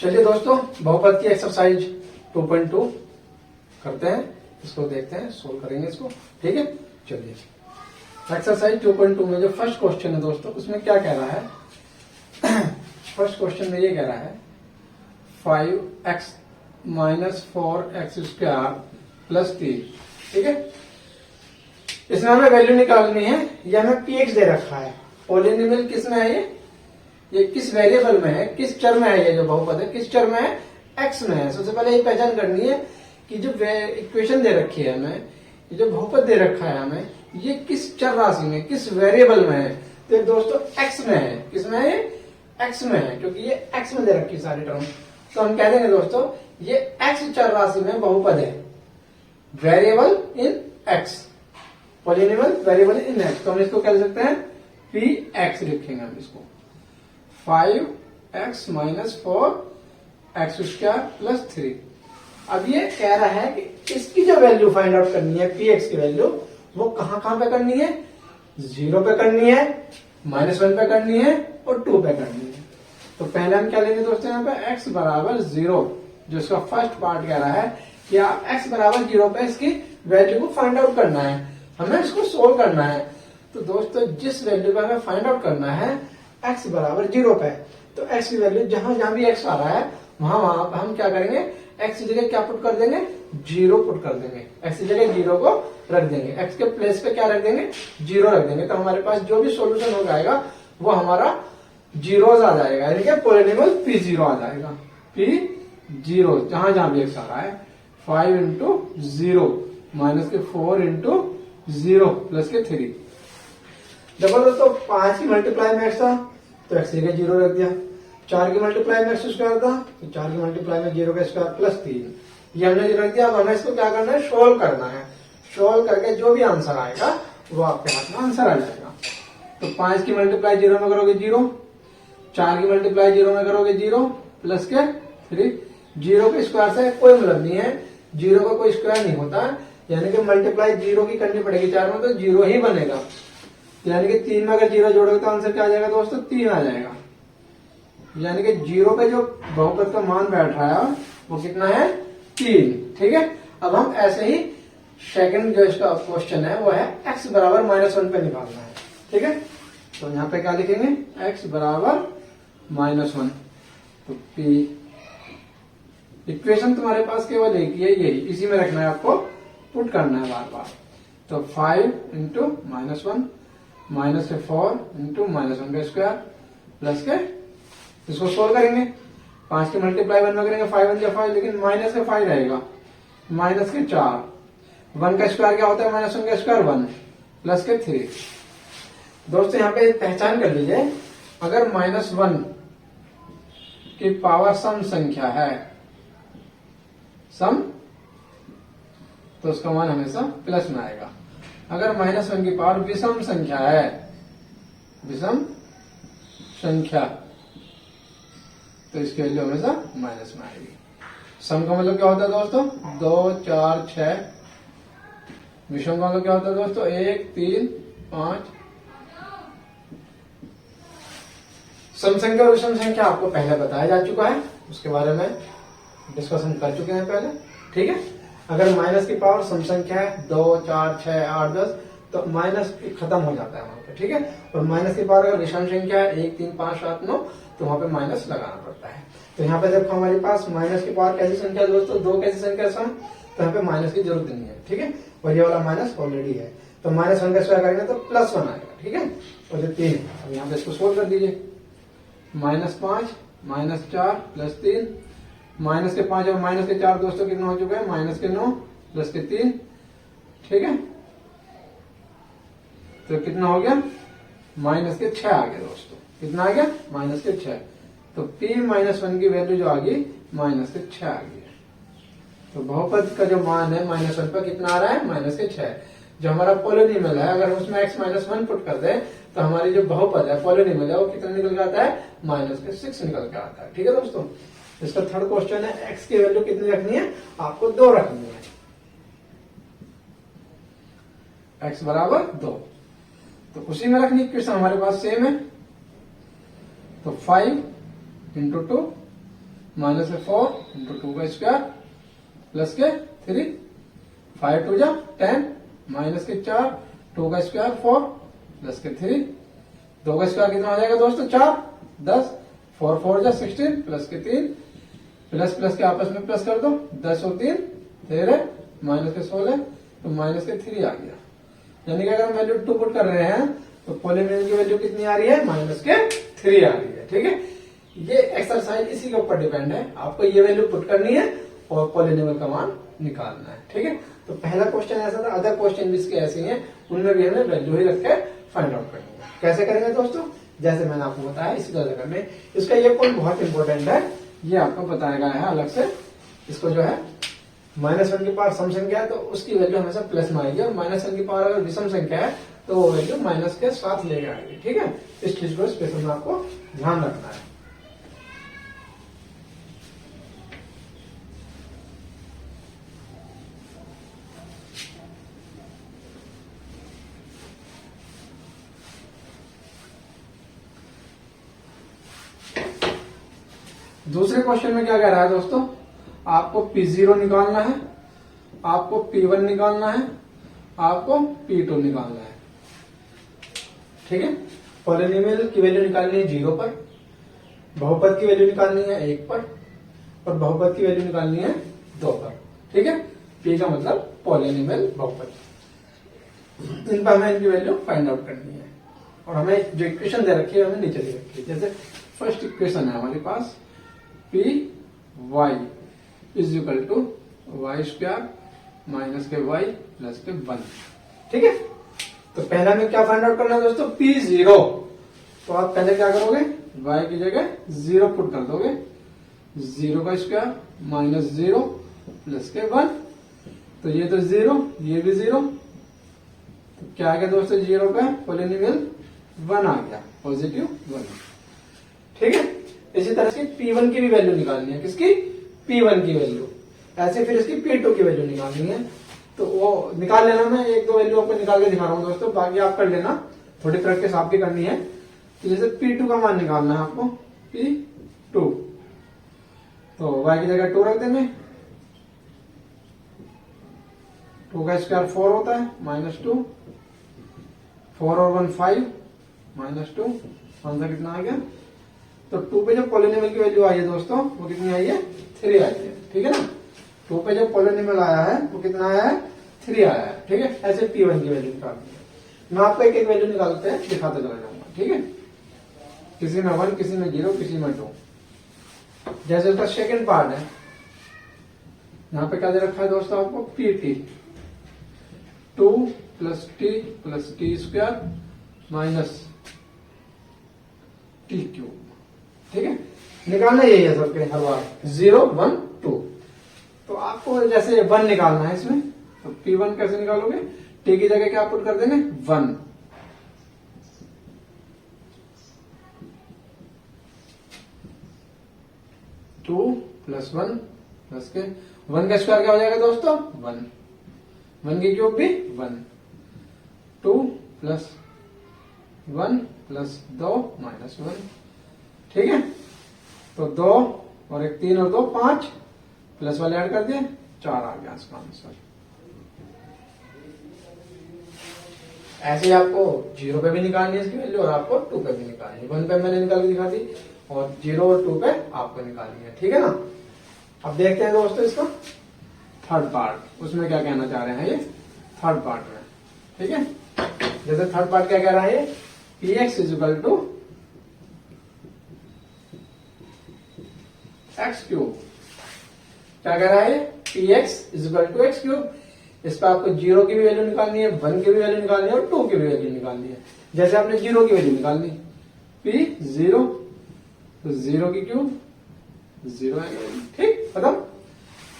चलिए दोस्तों, बहुपद की एक्सरसाइज 2.2 करते हैं। इसको देखते हैं, सोल्व करेंगे इसको। ठीक है, चलिए एक्सरसाइज 2.2 में जो फर्स्ट क्वेश्चन है दोस्तों, उसमें क्या कह रहा है? फर्स्ट क्वेश्चन में ये कह रहा है 5x minus 4x square plus 3। ठीक है, इसमें हमें वैल्यू निकालनी है। ये हमें px दे रखा है। पॉलिनोमियल किस में है? ये किस वेरिएबल में है, किस चर में है? ये जो बहुपद है किस चर में है? x में है। सबसे पहले ये पहचान करनी है कि जो इक्वेशन दे रखी है हमें, ये जो बहुपद दे रखा है हमें, ये किस चर राशि में, किस वेरिएबल में है? तो दोस्तों x में है। किस में है? x में है, क्योंकि ये x में दे रखी है सारी टर्म। तो हम कह देंगे दोस्तों ये x चर राशि में बहुपद है। Variable in x, polynomial variable in x। तो हम इसको कह सकते हैं px लिखेंगे हम इसको। 5x minus 4x square plus 3। अब ये कह रहा है कि इसकी जो वैल्यू फाइंड आउट करनी है, px की वैल्यू, वो कहां कहां पे करनी है? 0 पे करनी है, -1 पे करनी है और 2 पे करनी है। तो पहले हम क्या लेंगे दोस्तों, यहाँ पे x बराबर 0, जो इसका फर्स्ट पार्ट कह रहा है कि आप x बराबर 0 पे इसकी वैल्यू को फाइंड आउट करना है, हमें इसको सोल्व करना है। तो दोस्तों जिस वैल्यू पे हमें फाइंड आउट करना है x बराबर 0 पे, तो x की वैल्यू जहां जहां भी x आ रहा है वहां वहां पर हम क्या करेंगे? x की जगह क्या पुट कर देंगे? 0 पुट कर देंगे। x की जगह 0 को रख देंगे, x के प्लेस पे क्या रख देंगे? 0 रख देंगे। तो हमारे पास जो भी सॉल्यूशन हो जाएगा वो हमारा जीरोज आ जाएगा, यानी कि पॉलिनोमियल p0 आ जाएगा। p0 जहां जहां भी x आ रहा है, 5 इंटू 0 माइनस के 4 इंटू 0 प्लस के 3। डबल दोस्तों 5 की मल्टीप्लाई में x था तो x की जगह 0 रख दिया। 4 की मल्टीप्लाई में x स्क्वायर था तो 4 की मल्टीप्लाई में 0 का स्क्वायर प्लस 3, ये हमने 0 रख दिया। अब हमें इसको क्या करना है? सोल्व करना है। सोल्व करके जो भी आंसर आएगा वो आपके हाथ में आंसर आ जाएगा। तो 5 की मल्टीप्लाई 0 में करोगे 0, 4 की मल्टीप्लाई 0 में करोगे 0 प्लस के 3। 0 के स्क्वायर से कोई मतलब नहीं है, 0 का कोई स्क्वायर नहीं होता, यानी कि मल्टीप्लाई 0 की करनी पड़ेगी 4 में, तो 0 ही बनेगा। यानी कि 3 में अगर 0 जोड़ोगे तो आंसर क्या आ जाएगा दोस्तों? 3 आ जाएगा। यानी कि 0 पे जो बहुपद का मान बैठ रहा है वो कितना है? 3। ठीक है, अब हम ऐसे ही सेकंड जो इसका क्वेश्चन है वो है x बराबर -1 पे निकालना है। ठीक है, तो यहाँ पे क्या लिखेंगे? x बराबर -1। तो p इक्वेशन तुम्हारे पास केवल एक ही है, यही, इसी में रखना है, आपको पुट करना है बार बार। तो 5 इंटू -1 माइनस के 4 इंटू -1 का स्क्वायर प्लस के, इसको सोल्व करेंगे। 5 की मल्टीप्लाई 1 में करेंगे, 5 1 5, लेकिन माइनस के 5 रहेगा, माइनस के 4, 1 का स्क्वायर क्या होता है? -1 का स्क्वायर 1 प्लस के 3। दोस्तों यहाँ पे पहचान कर लीजिए, अगर -1 की पावर सम संख्या है, सम, तो उसका मान हमेशा प्लस में आएगा। अगर -1 की पावर विषम संख्या है, विषम संख्या, तो इसकी वैल्यू हमेशा माइनस में आएगी। सम का मतलब क्या होता है दोस्तों? 2 4 6। विषम का मतलब क्या होता है दोस्तों? 1 3 5। सम संख्या और विषम संख्या आपको पहले बताया जा चुका है, उसके बारे में डिस्कशन कर चुके हैं पहले। ठीक है, अगर माइनस की पावर सम संख्या है 2 4 6 8 10, तो माइनस खत्म हो जाता है वहां पे। ठीक है, और माइनस की पावर अगर विषम संख्या है 1 3 5 7 9, तो वहां पे माइनस लगाना पड़ता है। तो यहाँ पे देखो हमारे पास माइनस की पावर कैसी संख्या दोस्तों? 2 कैसी संख्या सम, तो यहाँ पे माइनस की जरूरत नहीं है। ठीक है, और ये वाला माइनस ऑलरेडी है, तो -1 का स्क्वायर करेंगे तो +1 आएगा। ठीक है, और ये 3, अब यहाँ पे इसको सोल्व कर दीजिए। -5 -4 प्लस 3, माइनस के 5 और माइनस के 4 दोस्तों कितना हो चुका है? माइनस के 9 प्लस के 3। ठीक है, तो कितना हो गया? माइनस के 6 आ गया दोस्तों। कितना आ गया? माइनस के 6। तो p-1 की वैल्यू जो आ गई माइनस के 6 आ गई। तो बहुपद का जो मान है -1 पर कितना आ रहा है? माइनस के 6। जो हमारा पॉलिनोमियल है, अगर उसमें x -1 पुट कर दे तो हमारी जो बहुपद है, पॉलिनोमियल है, वो कितना निकल के आता है? -6 निकल के आता है। ठीक है दोस्तों, इसका थर्ड क्वेश्चन है x की वैल्यू कितनी रखनी है? आपको 2 रखनी है। x बराबर 2, तो उसी में रखनी इक्वेशन हमारे पास सेम है। तो 5 इंटू 2 माइनस के 4 इंटू 2 का स्क्वायर प्लस के 3, 5 टू जा 10, माइनस के 4, 2 का स्क्वायर 4 प्लस के 3, 2 का स्क्वायर कितना हो जाएगा दोस्तों 4, 10, 4 4 जा 16 प्लस के 3, प्लस प्लस के आपस में प्लस कर दो, 10 और 3 13, माइनस के 16 तो माइनस के 3 आ गया। यानी कि अगर हम वैल्यू 2 पुट कर रहे हैं तो पॉलिनोमियल की वैल्यू कितनी आ रही है, माइनस के 3 आ रही है। ठीक है, ये एक्सरसाइज इसी के ऊपर डिपेंड है, आपको ये वैल्यू पुट करनी है और पॉलिनोमियल का मान निकालना है। ठीक है, तो पहला क्वेश्चन ऐसा था, अदर क्वेश्चन भी इसके ऐसे ही हैं, उनमें भी हमें वैल्यू ही रख के फाइंड आउट करनी है। कैसे करेंगे दोस्तों, जैसे मैंने आपको बताया इसी तरह से करने। इसका ये पॉइंट बहुत इंपॉर्टेंट है, ये आपको बताया गया है अलग से। इसको जो है -1 की पावर सम संख्या है तो उसकी वैल्यू हमेशा प्लस में आएगी, और -1 की पावर अगर विषम संख्या है तो वो वैल्यू माइनस के साथ लेके आएगी। ठीक है, इस चीज को स्पेशल में आपको ध्यान रखना है। दूसरे क्वेश्चन में क्या कह रहा है दोस्तों, आपको P0 निकालना है, आपको P1 निकालना है, आपको P2 निकालना है। ठीक है, पॉलिनोमियल की वैल्यू निकालनी है 0 पर, बहुपद की वैल्यू निकालनी है 1 पर, और बहुपद की वैल्यू निकालनी है 2 पर। ठीक है, P का मतलब पॉलिनोमियल बहुपद, इन पर हमें इनकी वैल्यू फाइंड आउट करनी है। और हमें जो इक्वेशन दे रखी है हमें नीचे दे रखी है। जैसे फर्स्ट इक्वेशन है हमारे पास P Y is equal to Y square minus K Y plus K 1। ठीक है, तो पहला में क्या फाइंड आउट करना है दोस्तों, P0। तो आप पहले क्या करोगे, y की जगह 0 पुट कर दोगे, 0 का स्क्वायर माइनस 0 प्लस के 1। तो ये तो 0, ये भी 0, तो क्या आ गया दोस्तों 0 का पॉलिनोमियल 1 आ गया, पॉजिटिव 1। ठीक है, इसी तरह से P1 की भी वैल्यू निकालनी है, किसकी, P1 की वैल्यू। ऐसे फिर इसकी P2 की वैल्यू निकालनी है, तो वो निकाल लेना। मैं 1-2 वैल्यू आपको निकाल के दिखा रहा हूं दोस्तों, बाकी आप कर लेना, थोड़ी प्रैक्टिस आपकी करनी है। तो जैसे P2 का मान निकालना है आपको, P2, तो y की जगह 2 रख देंगे, 2 का स्क्वायर 4 होता है, -2, 4 और 1 5, -2, आंसर कितना आ गया। तो 2 पे जो पॉलिनोमियल की वैल्यू आई है दोस्तों वो कितनी आई है, 3 आई है। ठीक है ना, 2 पे जो पॉलिनोमियल आया है वो कितना आया है, 3 आया है। ठीक है, ऐसे P1 की वैल्यू निकालनी है। मैं आपको एक एक वैल्यू निकालते हैं दिखाते चला जाऊंगा। ठीक है, किसी में 1, किसी में 0, किसी में 2। जैसे उसका सेकेंड पार्ट है, यहाँ पे क्या दे रखा है दोस्तों आपको, PT 2 plus T square minus T cube. ठीक है, निकालना यही है सबके हर बार, 0 1 2। तो आपको जैसे 1 निकालना है इसमें, तो P1 कैसे निकालोगे, टी की जगह क्या पुट कर देंगे 1, टू प्लस 1 प्लस के 1 का स्क्वायर क्या हो जाएगा दोस्तों 1, 1 की क्यूब भी 1, 2 प्लस 1 प्लस 2 माइनस 1। ठीक है, तो 2 और 1 3 और 2 5, प्लस वाले ऐड कर दिए 4 आ गया इसका आंसर। ऐसे ही आपको 0 पे भी निकालनी है इसकी वैल्यू, और आपको 2 पे भी निकालनी है। 1 पे मैंने निकाल के दिखा दी, और 0 और 2 पे आपको निकालनी है। ठीक है ना, अब देखते हैं दोस्तों इसका थर्ड पार्ट, उसमें क्या कहना चाह रहे हैं ये थर्ड पार्ट में। ठीक है, जैसे थर्ड पार्ट क्या कह रहा है, Px is equal to x cube. क्या कह रहा है, Px is equal to x cube. इस पर आपको 0 की भी वैल्यू निकालनी है, 1 की भी वैल्यू निकालनी है, और 2 की भी वैल्यू निकालनी है। जैसे आपने 0 की वैल्यू निकालनी, P0, तो 0 की क्यूब 0 आएगा। ठीक, खत्म।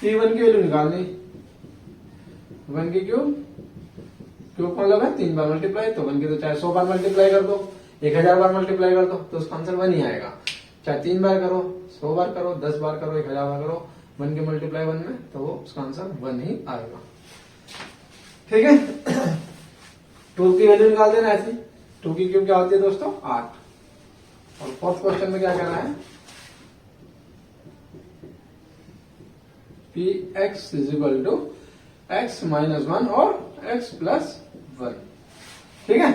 P1 की वैल्यू निकालनी, 1 की क्यूब, क्यूब का मतलब है 3 बार मल्टीप्लाई, तो 1 की तो चाहे 100 बार मल्टीप्लाई कर दो, 1000 बार मल्टीप्लाई कर दो, तो उसका आंसर 1 ही आएगा। चाहे 3 बार करो, 100 बार करो, 10 बार करो, 1000 बार करो, 1 की मल्टीप्लाई 1 में, तो वो उसका आंसर 1 ही आएगा। ठीक है, 2 की वैल्यू निकाल देना ऐसी। 2 की क्यूब क्या होती है दोस्तों 8। और फोर्थ क्वेश्चन में क्या कह रहा है, P x is equal to x minus one और एक्स प्लस वन। ठीक है,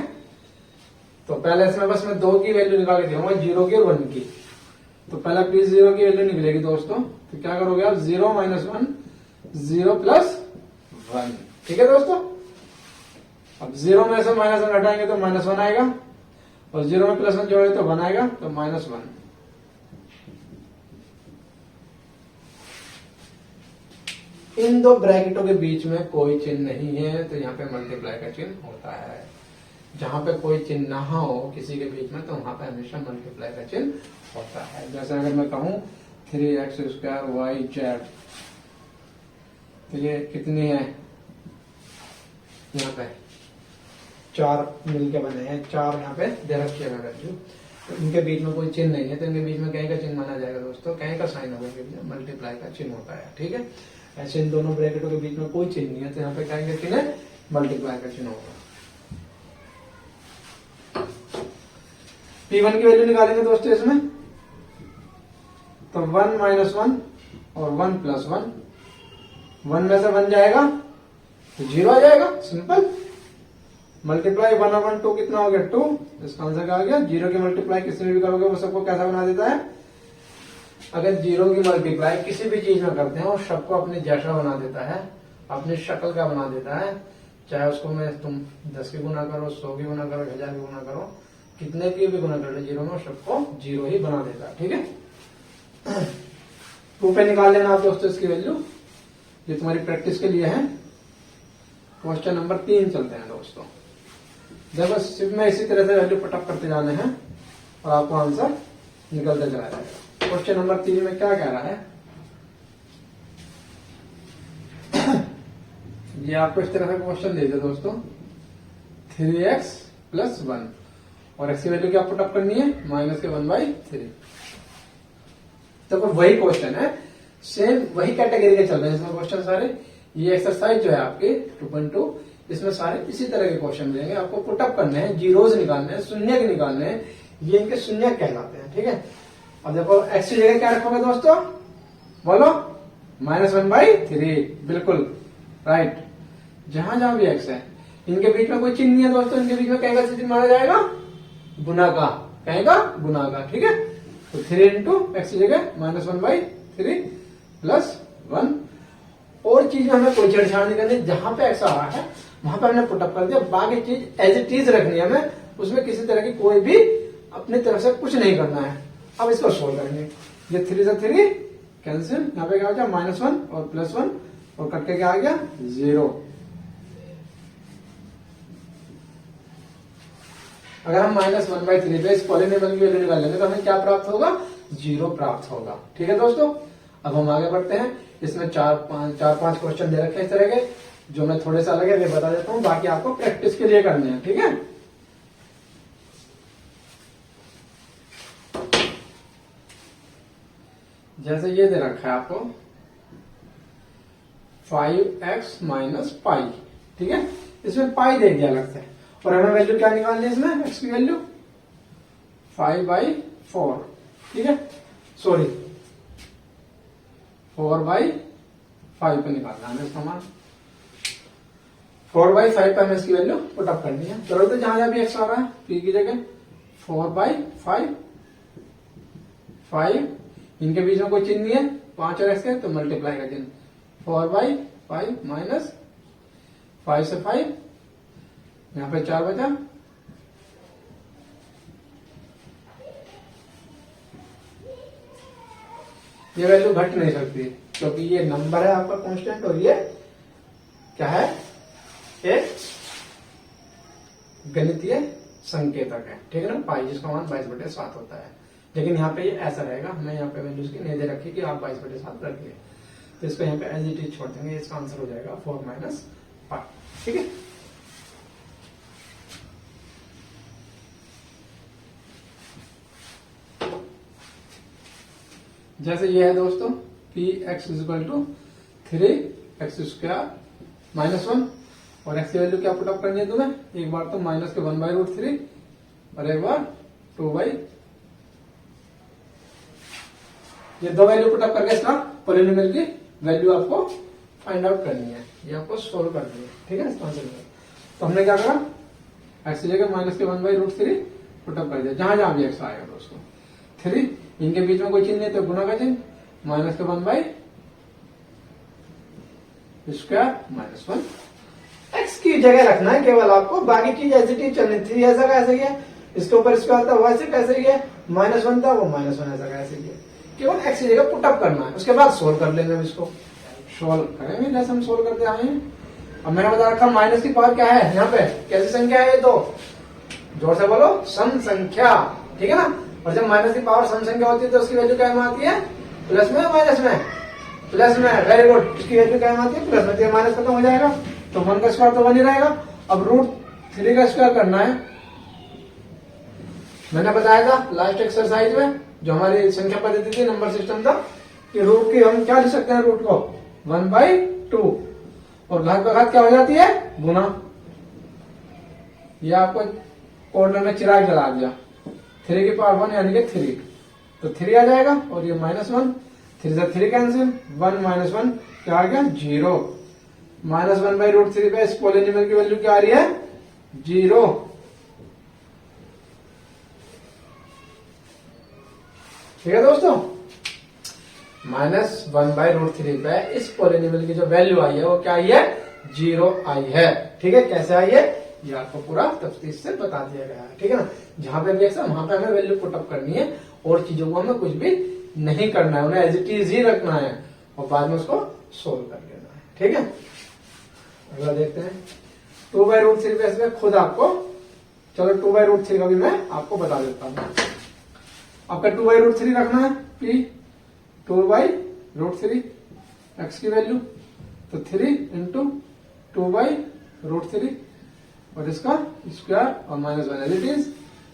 तो पहले इसमें बस मैं दो की वैल्यू निकाल के दूंगा, 0 की और 1 की। तो पहला पी 0 की वैल्यू निकलेगी दोस्तों, तो क्या करोगे आप, 0 माइनस 1, 0 प्लस 1। ठीक है दोस्तों, अब 0 में से माइनस 1 हटाएंगे तो माइनस 1 आएगा, और 0 में प्लस 1 जोड़े तो 1 आएगा, तो माइनस 1। इन दो ब्रैकेटों के बीच में कोई चिन्ह नहीं है, तो यहाँ पे मल्टीप्लाई का चिन्ह होता है। जहां पे कोई चिन्ह ना हो किसी के बीच में, तो वहां पे हमेशा मल्टीप्लाई का चिन्ह होता है। जैसे अगर मैं कहूं 3x स्क्वायर वाई जेड, तो ये कितनी है, यहाँ पे 4 मिलके बने हैं, 4 यहाँ पे दे रखी है वैल्यू। तो इनके बीच में कोई चिन्ह नहीं है, तो इनके बीच में कहीं का चिन्ह माना जाएगा दोस्तों, कहीं का साइन होगा, मल्टीप्लाई का चिन्ह होता है। ठीक है, ऐसे इन दोनों ब्रैकेटों के बीच में कोई चिन्ह नहीं है, तो यहाँ पे कहीं का चिन्ह है, मल्टीप्लाई का चिन्ह होगा। P1 की वैल्यू निकालेंगे दोस्तों इसमें, तो 1 माइनस 1 और 1 प्लस 1, 1 में से 1 जाएगा तो 0 आ जाएगा, सिंपल। मल्टीप्लाई 1 और 1 2 कितना हो गया, 2। इसका आंसर क्या आ गया, 0 की मल्टीप्लाई किसी में भी करोगे वो सबको कैसा बना देता है, अगर 0 की मल्टीप्लाई किसी भी चीज में करते हैं वो सबको अपने जैसा बना देता है, अपनी शक्ल का बना देता है। चाहे उसको में तुम 10 की गुना करो, 100 की गुना करो, 1000 की गुना करो, कितने की भी गुना कर लो 0 में, सबको 0 ही बना देता है। ठीक है, 2 पे निकाल लेना आप दोस्तों इसकी वैल्यू, ये तुम्हारी प्रैक्टिस के लिए है। क्वेश्चन नंबर 3 चलते हैं दोस्तों। देखो सिर्फ में इसी तरह से वैल्यू पुटअप करते जाने हैं और आपको आंसर निकलते चला जाएगा। क्वेश्चन नंबर 3 में क्या कह रहा है, ये आपको इस तरह से क्वेश्चन दे दिया दोस्तों, 3x प्लस 1 और x की वैल्यू क्या पुटअप करनी है, माइनस के 1/3। तो वही क्वेश्चन है, सेम वही कैटेगरी के चल रहे हैं इसमें क्वेश्चन सारे। ये एक्सरसाइज जो है आपके 2.2, इसमें सारे इसी तरह के क्वेश्चन मिलेंगे, आपको पुटअप करने हैं, जीरोज निकालने हैं, शून्य के निकालने हैं, ये इनके शून्य कहलाते हैं। ठीक है, अब देखो x की जगह क्या रखोगे दोस्तों, बोलो, माइनस 1/3, बिल्कुल राइट। जहां जहां भी x है इनके बीच में कोई चिन्ह नहीं है दोस्तों, इनके बीच में कहेगा चिन्ह माना जाएगा, गुना का, कहेगा गुना का। ठीक है, तो 3 इंटू एक्स की जगह माइनस 1/3 प्लस 1। और चीज में हमें कोई छेड़छाड़ नहीं करनी, जहां पे एक्स आ रहा है वहां पे हमने पुटअप कर दिया, बाकी चीज एज इट इज रखनी है हमें, उसमें किसी तरह की कोई भी अपनी तरफ से कुछ नहीं करना है। अब इसको सोल्व करेंगे, ये 3 से 3 कैंसिल, यहाँ पे क्या हो गया -1 और +1 और कट के क्या आ गया 0। अगर हम -1/3 पे इस पॉलिनोमियल की वैल्यू निकाल लेंगे तो हमें क्या प्राप्त होगा, 0 प्राप्त होगा। ठीक है दोस्तों, अब हम आगे बढ़ते हैं। इसमें 4-5 क्वेश्चन दे रखे हैं इस तरह के, जो मैं थोड़े से अलग है वे बता देता हूँ, बाकी आपको प्रैक्टिस के लिए करने हैं। ठीक है, जैसे ये दे रखा है आपको 5x माइनस पाई। ठीक है, इसमें पाई दे दिया अलग से, और हमें वैल्यू क्या निकालनी है इसमें, x की वैल्यू 5/4। ठीक है, सॉरी 4/5 पे निकालना है इसका मान, 4/5 पे हमें इसकी वैल्यू पुटअप करनी है। चलो तो जहां जहां भी x आ रहा है p की जगह 4/5, 5 इनके बीच में कोई चिन्ह नहीं है, 5 और x है तो मल्टीप्लाई का चिन्ह, 4/5 माइनस 5 से 5, यहाँ पे 4 बचा, ये वैल्यू घट नहीं सकती क्योंकि ये नंबर है आपका कांस्टेंट, और ये क्या है, एक गणितीय संकेतक है। ठीक है ना, पाई जिसका मान 22/7 होता है, लेकिन यहाँ पे ये ऐसा रहेगा, हमें यहाँ पे वैल्यू इसकी नहीं दे रखी कि आप 22/7 रखिए, तो इसको यहाँ पे एज इट इज छोड़ देंगे, इसका आंसर हो जाएगा 4 माइनस 5। ठीक है, जैसे ये है दोस्तों px इक्वल टू 3x² -1 और x की वैल्यू क्या पुटअप करनी है तुम्हें, एक बार तो माइनस के 1/√3 और एक बार 2/, ये दो वैल्यू पुटअप करके इसका पॉलिनोमियल की वैल्यू आपको फाइंड आउट करनी है, ये आपको सोल्व करनी है। ठीक है, इसका आंसर तो हमने क्या करा, एक्स की जगह माइनस के 1/√3 पुटअप कर दिया, जहां जहां भी एक्स आएगा दोस्तों। 3 इनके बीच में कोई चिन्ह नहीं तो गुना का चिन्ह, माइनस के 1/² -1 एक्स की जगह रखना है केवल आपको, बाकी चीज ऐसी चीज चलनी थी, ऐसा का ऐसा ही है, इसके ऊपर स्क्वायर था वो ऐसे कैसे ही है, -1 था वो -1 ऐसा का ऐसे ही है, केवल एक्स की जगह पुटअप करना है, उसके बाद सोल्व कर लेंगे हम इसको। सोल्व करेंगे जैसे हम सोल्व करते आए हैं। अब मैंने बता रखा माइनस की पावर क्या है, यहाँ पे कैसी संख्या है ये, तो जोर से बोलो, सम संख्या। ठीक है ना, और जब माइनस की पावर सम संख्या होती है तो उसकी वैल्यू क्या आती है, प्लस में माइनस में, प्लस में, वेरी गुड, इसकी वैल्यू क्या आती है प्लस में, तो माइनस खत्म हो जाएगा, तो 1 का स्क्वायर तो 1 ही रहेगा। अब √3 का स्क्वायर करना है, मैंने बताया था लास्ट एक्सरसाइज में, जो हमारी संख्या पद्धति थी, नंबर सिस्टम था, कि रूट की हम क्या लिख सकते हैं, रूट को 1/2, और घात पर घात क्या हो जाती है, गुना। ये आपको कॉर्नर में चिराग जला दिया, 3 की पावर 1 यानी कि 3, तो 3 आ जाएगा, और ये -1, 3 से 3 कैंसिल, 1 - 1 क्या आ गया, 0, -1/√3 पे इस पॉलिनोमियल की वैल्यू क्या आ रही है, 0। ठीक है दोस्तों, -1/√3 पे इस पॉलिनोमियल की जो वैल्यू आई है वो क्या आई है, 0 आई है। ठीक है, कैसे आई है ये आपको पूरा तफसील से बता दिया गया है। ठीक है ना, जहां पे भी एक्स है वहां पे हमें वैल्यू पुटअप करनी है, और चीजों को हमें कुछ भी नहीं करना है, उन्हें एज इट इज ही रखना है, और बाद में उसको सोल्व कर लेना है। ठीक है, अगला देखते हैं 2/√3 पे इसमें खुद आपको, चलो 2/√3 का भी मैं आपको बता देता हूँ। आपका 2/√3 रखना है, p 2/√3 एक्स की वैल्यू, तो 3 × 2/√3, और इसका स्क्वायर और -1 एज इट इज।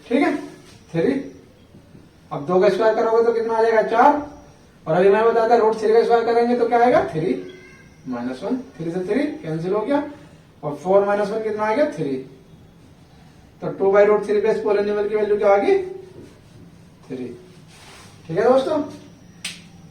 ठीक है, 3, अब 2 का स्क्वायर करोगे तो कितना आ जाएगा, 4, और अभी मैंने बताया था √3 का स्क्वायर करेंगे तो क्या आएगा, 3 - 1, 3 से 3 कैंसिल हो गया, और 4 - 1 कितना आ गया, 3, तो 2/√3 पे इस पॉलिनोमियल की वैल्यू क्या आ गई, 3। ठीक है दोस्तों,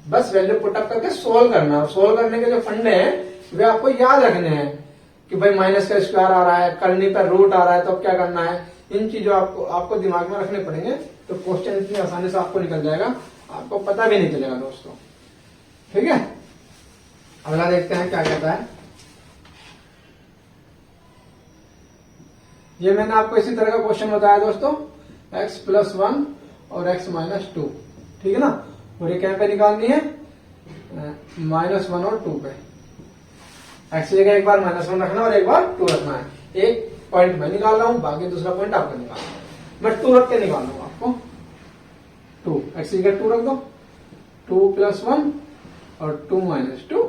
बस वैल्यू पुटअप करके सोल्व करना, और सोल्व करने के जो फंडे हैं वे आपको याद रखने हैं, कि भाई माइनस का स्क्वायर आ रहा है, करनी पर रूट आ रहा है, तो अब क्या करना है, इन चीजों आपको दिमाग में रखने पड़ेंगे, तो क्वेश्चन इतनी आसानी से आपको निकल जाएगा, आपको पता भी नहीं चलेगा दोस्तों। ठीक है, अगला देखते हैं क्या कहता है। ये मैंने आपको इसी तरह का क्वेश्चन बताया दोस्तों, x + 1 और x - 2। ठीक है ना, और ये क्या पे निकालनी है, -1 और 2 पे। एक्स की जगह एक बार -1 रखना और एक बार 2 रखना है, एक पॉइंट मैं निकाल रहा हूं, बाकी दूसरा पॉइंट आपको निकालना है, मैं 2 रख के निकाल रहा हूं आपको, 2 एक्स की जगह 2 रख दो, 2 + 1 और 2 - 2,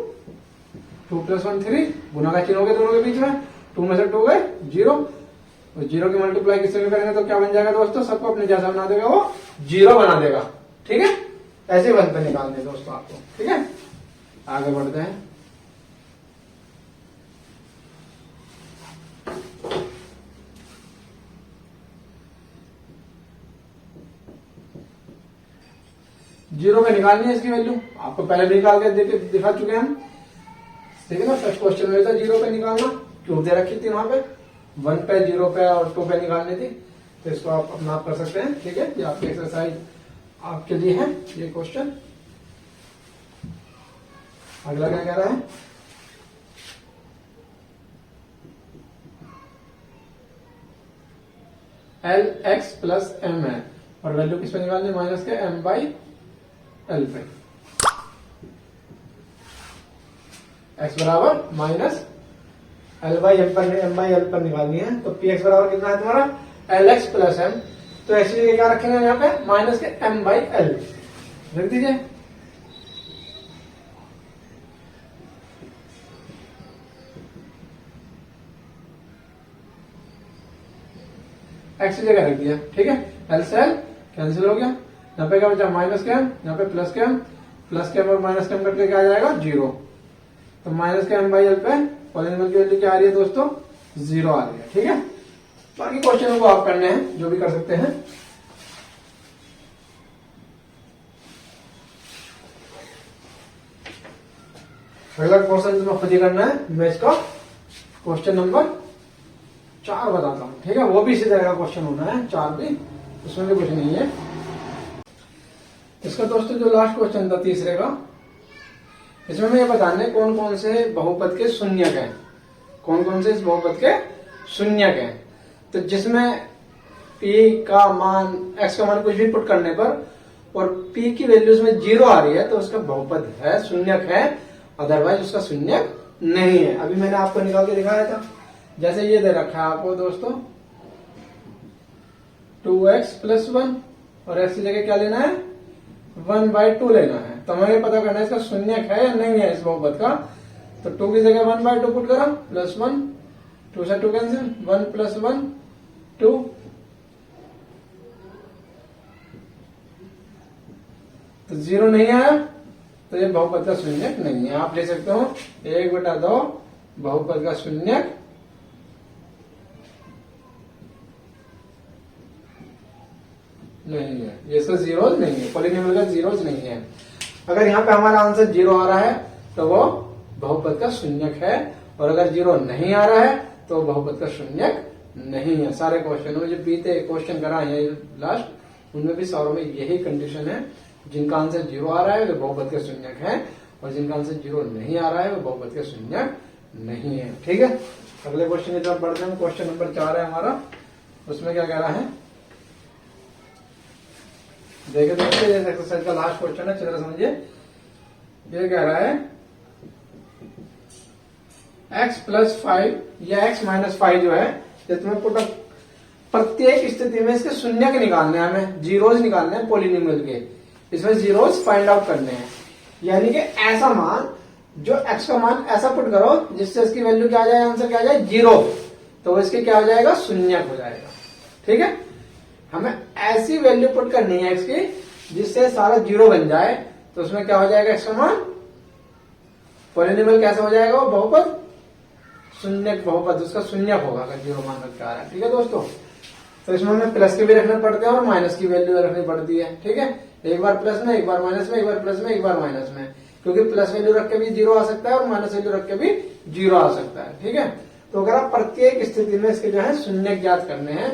2 + 1 3, गुना का चिन्ह हो गया दोनों के बीच में, 2 में से 2 गए 0, और 0 की मल्टीप्लाई किससे करेंगे तो क्या बन जाएगा दोस्तों, सबको अपने जैसा बना देगा, वो 0 बना देगा। ठीक है, ऐसे 1 पे निकालने दोस्तों आपको। ठीक है, आगे बढ़ते हैं। जीरो पे निकालनी है इसकी वैल्यू, आपको पहले भी निकाल के दिखा चुके हैं हम। ठीक है ना, फर्स्ट क्वेश्चन में था 0 पे निकालना, क्यूब दे रखी थी वहां पे, 1 पे, 0 पे और 2 पे निकालनी थी, तो इसको आप अपना आप कर सकते हैं। ठीक है, ये आपकी एक्सरसाइज आपके लिए है ये क्वेश्चन। अगला क्या कह रहा है, LX + M है, और वैल्यू किस पे निकालनी है, माइनस के M/L पे, x बराबर -L/M पर निकालनी है, तो px बराबर कितना है तुम्हारा, LX + M, तो x की जगह क्या रखेंगे यहाँ पे, माइनस के M/L रख दीजिए। x की जगह रख दिया। ठीक है, L से L कैंसिल हो गया, यहाँ पे क्या बचा, -m, यहाँ पे +m और -m कट के क्या आ जाएगा, 0, तो -m/L पे पॉलिनोमियल की वैल्यू क्या आ रही है दोस्तों, 0 आ रही है। ठीक है, बाकी क्वेश्चनों को आप करने हैं, जो भी कर सकते हैं। अगला क्वेश्चन तुम्हें खुद ही करना है। मैं इसका क्वेश्चन नंबर 4 बताता हूँ, ठीक है। वो भी इसी तरह का क्वेश्चन होना है, 4 भी, उसमें भी कुछ नहीं है। इसका दोस्तों जो लास्ट क्वेश्चन था तीसरे का, इसमें मैं ये बताने कौन कौन से बहुपद के शून्यक हैं, कौन कौन से इस बहुपद के शून्यक हैं। तो जिसमें p का मान, x का मान कुछ भी पुट करने पर और p की वैल्यू में 0 आ रही है तो उसका बहुपद है, शून्यक है, अदरवाइज उसका शून्यक नहीं है। अभी मैंने आपको निकाल के दिखाया था। जैसे ये दे रखा है आपको दोस्तों 2x + 1 और x की जगह क्या लेना है, 1/2 लेना है। तो हमें पता करना है इसका शून्यक है या नहीं है इस बहुपद का। तो 2 की जगह 1/2 पुट करा, +1, 2 से 2 कैंसिल, 1 + 1 2, तो 0 नहीं आया तो ये बहुपद का शून्यक नहीं है। आप ले सकते हो 1/2 बहुपद का शून्यक नहीं है, ये इसका जीरोज नहीं है, पॉलिनोमियल का जीरोज नहीं है। अगर यहाँ पे हमारा आंसर 0 आ रहा है तो वो बहुपद का शून्यक है, और अगर 0 नहीं आ रहा है तो बहुपद का शून्यक नहीं है। सारे क्वेश्चन में जो बीते क्वेश्चन कराए हैं लास्ट, उनमें भी सारों में यही कंडीशन है। जिनका आंसर 0 आ रहा है वो बहुपद का शून्यक है, और जिनका आंसर 0 नहीं आ रहा है वो बहुपद का शून्यक नहीं है, ठीक है। अगले क्वेश्चन की तरफ बढ़ते हैं। क्वेश्चन नंबर 4 है हमारा। उसमें क्या कह रहा है, देखिए दोस्तों, ये एक्सरसाइज का लास्ट क्वेश्चन है, चलो समझिए। ये कह रहा है x + 5 या x - 5 जो है, ये तुम्हें पुट प्रत्येक स्थिति में इसके शून्यक निकालने हैं, हमें जीरोज निकालने हैं पॉलिनोमियल के। इसमें जीरोज फाइंड आउट करने हैं, यानी कि ऐसा मान जो x का मान ऐसा पुट करो जिससे इसकी वैल्यू क्या आ जाए, आंसर क्या आ जाए 0, तो इसके क्या हो जाएगा, शून्यक हो जाएगा, ठीक है। हमें ऐसी वैल्यू पुट करनी है x की जिससे सारा 0 बन जाए, तो उसमें क्या हो जाएगा, x का मान, पॉलिनोमियल कैसा हो जाएगा, वो बहुपद, शून्यक बहुपद, उसका शून्यक होगा अगर 0 मान रखा है, ठीक है दोस्तों। तो इसमें हमें प्लस के भी रखने पड़ते हैं और माइनस की वैल्यू रखनी पड़ती है, ठीक है। एक बार प्लस में, एक बार माइनस में, एक बार प्लस में, एक बार माइनस में, क्योंकि प्लस वैल्यू रख के भी 0 आ सकता है और माइनस वैल्यू रख के भी 0 आ सकता है, ठीक है। तो अगर आप प्रत्येक स्थिति में इसके जो है शून्यक ज्ञात करने हैं,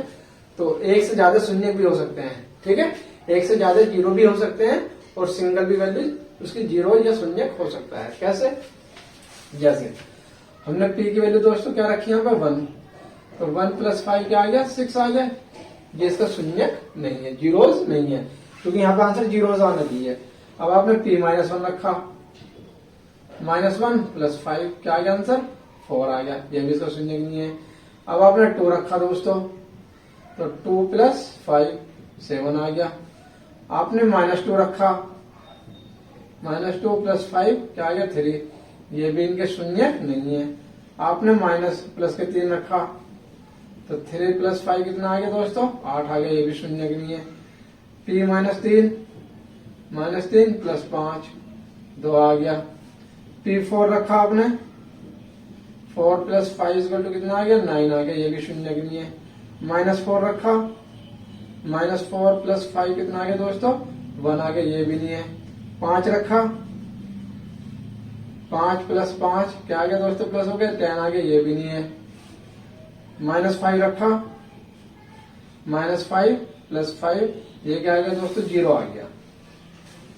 तो एक से ज्यादा शून्यक भी हो सकते हैं, ठीक है। एक से ज्यादा 0 भी हो सकते हैं, और सिंगल भी वैल्यू उसकी 0 या शून्यक हो सकता है। कैसे, जैसे हमने p की वैल्यू दोस्तों क्या रखी है यहाँ पे 1, तो 1 + 5 क्या आ गया, 6 आ गया। ये इसका शून्यक नहीं है, जीरोज नहीं है, क्योंकि यहाँ पे आंसर जीरोज आना चाहिए। अब आपने p - 1 रखा, -1 + 5 क्या आ गया, आंसर 4 आ गया, ये भी इसका शून्यक नहीं है। अब आपने 2 रखा दोस्तों, तो 2 + 5 7 आ गया। आपने -2 रखा, -2 + 5 क्या आ गया, 3, ये भी इनके शून्यक नहीं है। आपने माइनस प्लस के 3 रखा, तो 3 + 5 कितना आ गया दोस्तों, 8 आ गया, ये भी शून्यक नहीं है। p - 3 + 5 2 आ गया। p4 रखा आपने, 4 + 5 = कितना आ गया, 9 आ गया, ये भी शून्यक नहीं है। -4 रखा, -4 + 5 कितना आ गया दोस्तों, 1 आ गया, ये भी नहीं है। 5 रखा, 5 + 5 क्या आ गया दोस्तों, प्लस हो गया, 10 आ गया, ये भी नहीं है। -5 रखा, -5 + 5 ये क्या आ गया दोस्तों, 0 आ गया।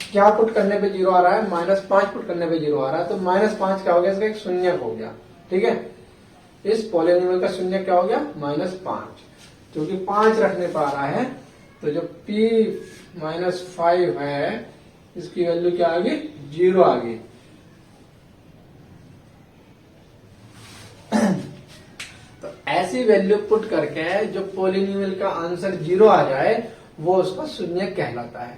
क्या पुट करने पे 0 आ रहा है, -5 पुट करने पे 0 आ रहा है, तो -5 क्या हो गया, इसका एक शून्यक हो गया, ठीक है। इस पॉलिनोमियल का शून्यक क्या हो गया, -5, क्योंकि 5 रखने पर आ रहा है, तो जो p - 5 है इसकी वैल्यू क्या आ गई, 0 आ गई। तो ऐसी वैल्यू पुट करके जो पॉलिनोमियल का आंसर 0 आ जाए वो उसका शून्यक कहलाता है।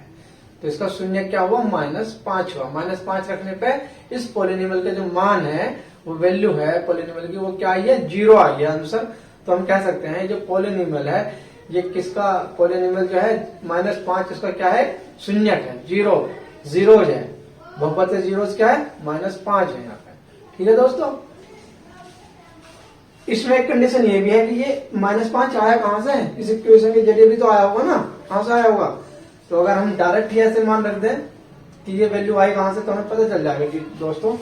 तो इसका शून्यक क्या हुआ, -5 हुआ। -5 रखने पे इस पॉलिनोमियल का जो मान है, वो वैल्यू है पॉलिनोमियल की, वो क्या आई है, 0 आ गया आंसर। तो हम कह सकते हैं जो पॉलिनोमियल है, ये किसका पॉलिनोमियल जो है, -5 इसका क्या है, शून्यक है, 0 जीरोज है, बहुपद से जीरोज क्या है, -5 है यहाँ पे, ठीक है दोस्तों। इसमें एक कंडीशन ये भी है कि ये -5 आया कहां से, इस इक्वेशन के जरिए भी तो आया होगा ना, कहां से आया होगा। तो अगर हम डायरेक्ट ही ऐसे मान रख दें कि ये वैल्यू आई कहां से, तो हमें पता चल जाएगा कि दोस्तों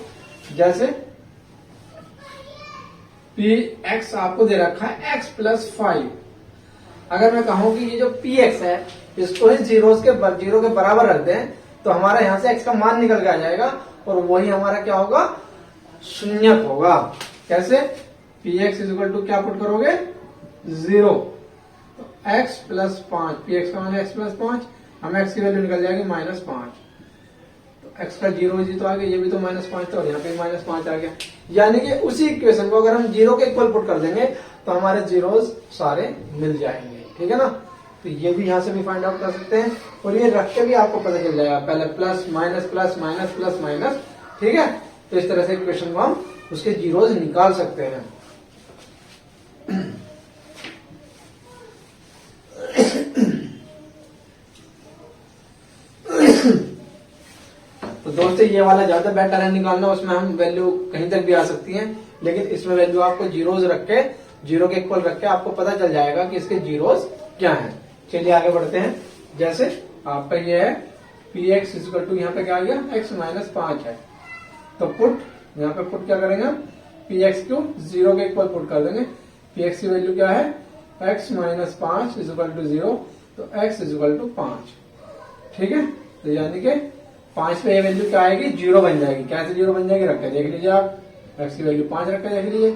जैसे पी एक्स आपको दे रखा है x प्लस 5। अगर मैं कहूं कि ये जो पी एक्स है इसको ही जीरो के बराबर रख दें तो हमारा यहां से x का मान निकल के आ जाएगा और वही हमारा क्या होगा, शून्यक होगा। कैसे, P x is equal to क्या पुट करोगे, 0, तो x प्लस 5, पी एक्स का मान x प्लस 5, हमें x की वैल्यू निकल जाएगी -5, तो x का 0 जी तो आ गया, ये भी तो -5 था और यहाँ पे -5 आ गया। यानी कि उसी इक्वेशन को अगर हम 0 के इक्वल पुट कर देंगे तो हमारे जीरोस सारे मिल जाएंगे। ठीक है ना, तो ये भी यहां से भी फाइंड आउट कर सकते हैं और ये रख के भी आपको पता चल जाएगा, पहले plus minus plus minus plus minus. ठीक है, तो इस तरह से इक्वेशन को हम उसके जीरोस निकाल सकते हैं। तो दोस्तों ये वाला ज्यादा बेटर है निकालना, उसमें हम वैल्यू कहीं तक भी आ सकती है, लेकिन इसमें वैल्यू आपको जीरोस रख के, जीरो के इक्वल रख के आपको पता चल जाएगा कि इसके जीरोस क्या हैं। चलिए आगे बढ़ते हैं। जैसे आपका ये है पी एक्स इक्वल टू, यहाँ पे क्या आ गया, x माइनस 5 है, तो पुट, यहाँ पे पुट क्या करेंगे, पी एक्स को 0 के इक्वल पुट कर देंगे। पी एक्स की वैल्यू क्या है, x minus 5 is equal to 0, तो x इज इक्वल टू 5। ठीक है, तो यानी कि 5 पे ये वैल्यू क्या आएगी, 0 बन जाएगी। कैसे 0 बन जाएगी, रख के देख लीजिए आप, x की वैल्यू 5 रख के देख लीजिए,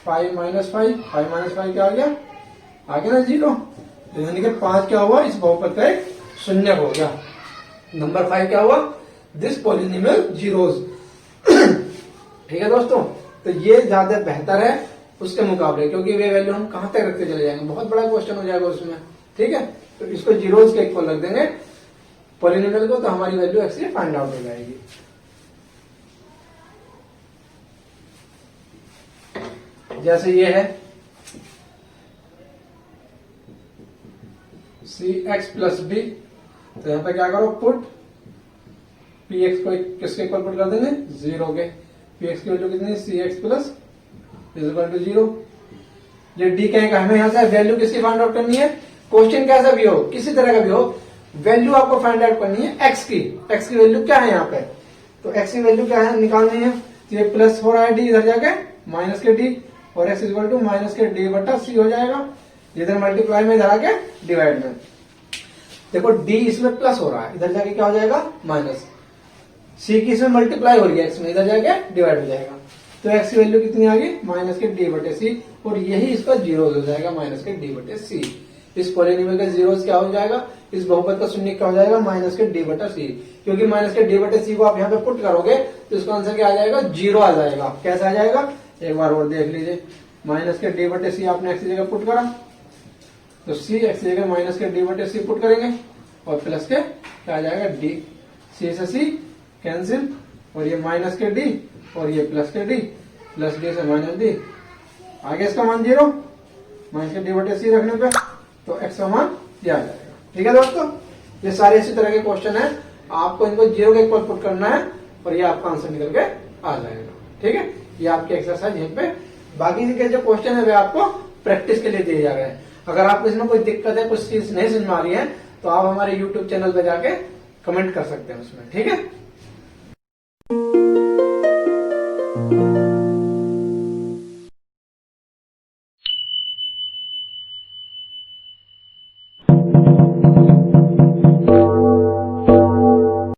5 माइनस 5 क्या आ गया ना 0, तो यानी कि 5 क्या हुआ, इस बहुपद का एक शून्य हो गया। नंबर 5 क्या हुआ, दिस पॉलिनोमियल जीरोस। ठीक है दोस्तों, तो ये ज्यादा बेहतर है उसके मुकाबले, क्योंकि वे वैल्यू हम कहां तक रखते चले जाएंगे, बहुत बड़ा क्वेश्चन हो जाएगा उसमें। ठीक है, तो इसको जीरोस के इक्वल रख देंगे पॉलिनोमियल को, तो हमारी वैल्यू एक्चुअली फाइंड आउट हो जाएगी। जैसे ये है सी एक्स प्लस डी, तो यहां पे क्या करो, पुट पी एक्स को किसके इक्वल पुट कर देंगे, 0 के। पी एक्स की वैल्यू कितनी है, C X plus is equal to 0। ये डी कहेगा, हमें यहां से वैल्यू किसकी फाइंड आउट करनी है, क्वेश्चन कैसा भी हो, किसी तरह का भी हो, वैल्यू आपको फाइंड आउट करनी है एक्स की। एक्स की वैल्यू क्या है यहाँ पे, तो एक्स की वैल्यू क्या है निकालनी है, तो ये प्लस हो रहा है डी, इधर जाके माइनस के डी, और एक्स इक्वल टू माइनस के डी बटा सी हो जाएगा। इधर मल्टीप्लाई में, इधर आके डिवाइड में। देखो डी इसमें प्लस हो रहा है, इधर जाके क्या हो जाएगा, माइनस। सी की इसमें मल्टीप्लाई हो रही है, एक्स में, इधर जाके डिवाइड हो जाएगा। तो एक्स की वैल्यू कितनी आ गई, माइनस के डी बटे सी, और यही इसका जीरो हो जाएगा, माइनस के डी बटे सी। इस पॉलिनोमियल का जीरोस क्या हो जाएगा, इस बहुपद का शून्य क्या हो जाएगा, माइनस के डी बटा सी। क्योंकि माइनस के डी बटे सी को आप यहाँ पे पुट करोगे तो इसका आंसर क्या आ जाएगा, 0 आ जाएगा। कैसे आ जाएगा, एक बार और देख लीजिए, माइनस के डी बटे सी आपने एक्स की जगह पुट करा, तो सी एक्स की जगह माइनस के डी बटे सी पुट करेंगे, और प्लस के क्या आ जाएगा, डी, सी से सी कैंसिल, और ये माइनस के डी और ये प्लस के डी, प्लस डी से माइनस डी, आगे इसका मान 0, माइनस के डी बटे सी रखने पे तो एक्स का मान ये आ जाएगा। ठीक है दोस्तों, ये सारे इसी तरह के क्वेश्चन है, आपको इनको 0 के इक्वल पुट करना है और ये आपका आंसर निकल के आ जाएगा। ठीक है, ये आपकी एक्सरसाइज यहीं पे, बाकी के जो क्वेश्चन है वे आपको प्रैक्टिस के लिए दिए जा रहे हैं। अगर आपको इसमें कोई दिक्कत है, कुछ चीज नहीं समझ में आ रही है, तो आप हमारे YouTube चैनल पे जाके कमेंट कर सकते हैं उसमें। ठीक है।